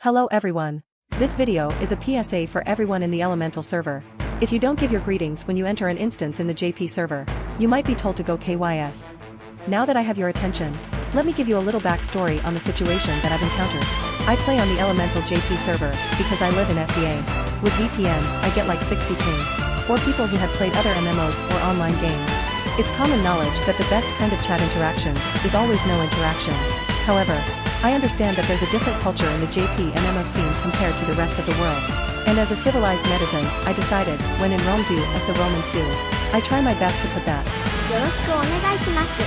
Hello everyone. This video is a PSA for everyone in the Elemental server. If you don't give your greetings when you enter an instance in the JP server, you might be told to go KYS. Now that I have your attention, let me give you a little backstory on the situation that I've encountered. I play on the Elemental JP server because I live in SEA. With VPN, I get like 60 ping. For people who have played other MMOs or online games, it's common knowledge that the best kind of chat interactions is always no interaction. However, I understand that there's a different culture in the JP MMO scene compared to the rest of the world. And as a civilized netizen, I decided, when in Rome do as the Romans do. I try my best to put that. よろしくお願いします。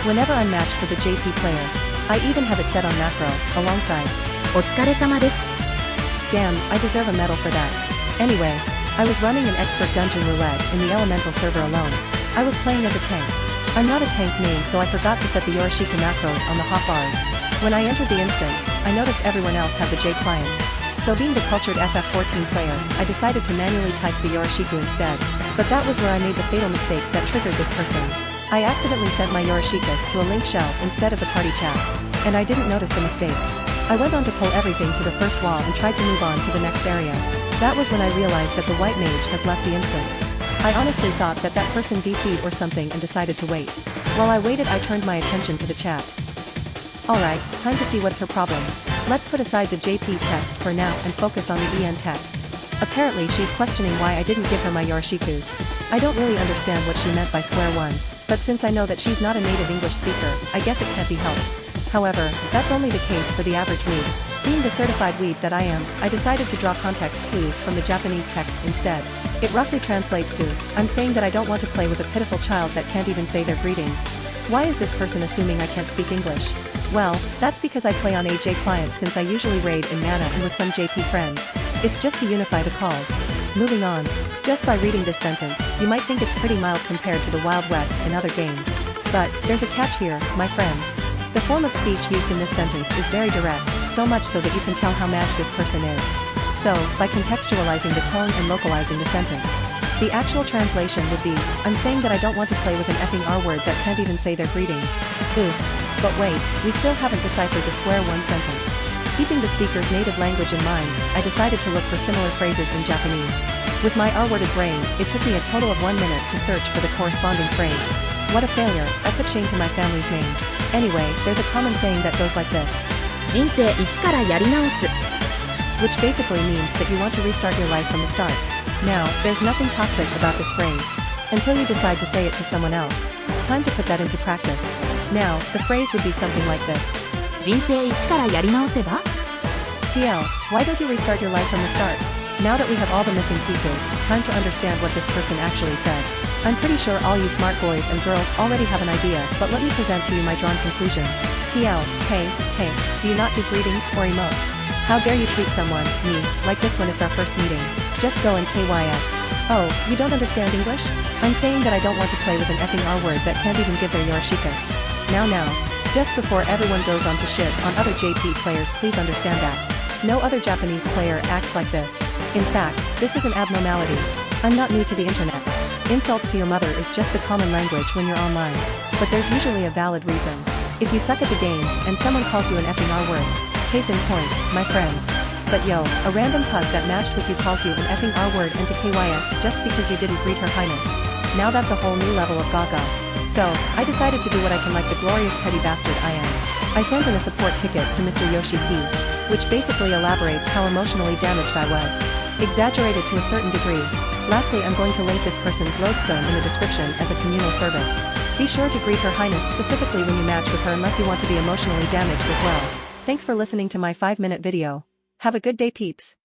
Whenever I'm matched with a JP player, I even have it set on macro, alongside. お疲れ様です。 Damn, I deserve a medal for that. Anyway, I was running an expert dungeon roulette in the Elemental server alone. I was playing as a tank. I'm not a tank main, so I forgot to set the Yorishika macros on the hotbars. When I entered the instance, I noticed everyone else had the J client. So being the cultured FF14 player, I decided to manually type the Yorishiku instead. But that was where I made the fatal mistake that triggered this person. I accidentally sent my Yorishikas to a link shell instead of the party chat. And I didn't notice the mistake. I went on to pull everything to the first wall and tried to move on to the next area. That was when I realized that the white mage has left the instance. I honestly thought that that person DC'd or something and decided to wait. While I waited, I turned my attention to the chat. Alright, time to see what's her problem. Let's put aside the JP text for now and focus on the EN text. Apparently she's questioning why I didn't give her my Yorishikus. I don't really understand what she meant by square one, but since I know that she's not a native English speaker, I guess it can't be helped. However, that's only the case for the average weeb. Being the certified weeb that I am, I decided to draw context clues from the Japanese text instead. It roughly translates to, I'm saying that I don't want to play with a pitiful child that can't even say their greetings. Why is this person assuming I can't speak English? Well, that's because I play on a J client since I usually raid in Mana and with some JP friends. It's just to unify the calls. Moving on. Just by reading this sentence, you might think it's pretty mild compared to the Wild West and other games. But, there's a catch here, my friends. The form of speech used in this sentence is very direct, so much so that you can tell how matched this person is. So, by contextualizing the tone and localizing the sentence, the actual translation would be, I'm saying that I don't want to play with an effing R word that can't even say their greetings. Oof. But wait, we still haven't deciphered the square one sentence. Keeping the speaker's native language in mind, I decided to look for similar phrases in Japanese. With my R-worded brain, it took me a total of 1 minute to search for the corresponding phrase. What a failure, I put shame to my family's name. Anyway, there's a common saying that goes like this. 人生一からやり直す。 Which basically means that you want to restart your life from the start. Now, there's nothing toxic about this phrase. Until you decide to say it to someone else. Time to put that into practice. Now, the phrase would be something like this. 人生一からやり直せば TL, why don't you restart your life from the start? Now that we have all the missing pieces, time to understand what this person actually said. I'm pretty sure all you smart boys and girls already have an idea, but let me present to you my drawn conclusion. TL, hey, tank, do you not do greetings or emotes? How dare you treat someone, me, like this when it's our first meeting? Just go and KYS. Oh, you don't understand English? I'm saying that I don't want to play with an effing R word that can't even give their Yorishikas. Now. Just before everyone goes on to shit on other JP players, please understand that. No other Japanese player acts like this. In fact, this is an abnormality. I'm not new to the internet. Insults to your mother is just the common language when you're online. But there's usually a valid reason. If you suck at the game, and someone calls you an effing R word. Case in point, my friends. But yo, a random pug that matched with you calls you an effing R word and to KYS just because you didn't greet her highness. Now that's a whole new level of gaga. So, I decided to do what I can like the glorious petty bastard I am. I sent in a support ticket to Mr. Yoshi P, which basically elaborates how emotionally damaged I was. Exaggerated to a certain degree. Lastly, I'm going to link this person's lodestone in the description as a communal service. Be sure to greet her highness specifically when you match with her unless you want to be emotionally damaged as well. Thanks for listening to my 5-minute video. Have a good day, peeps.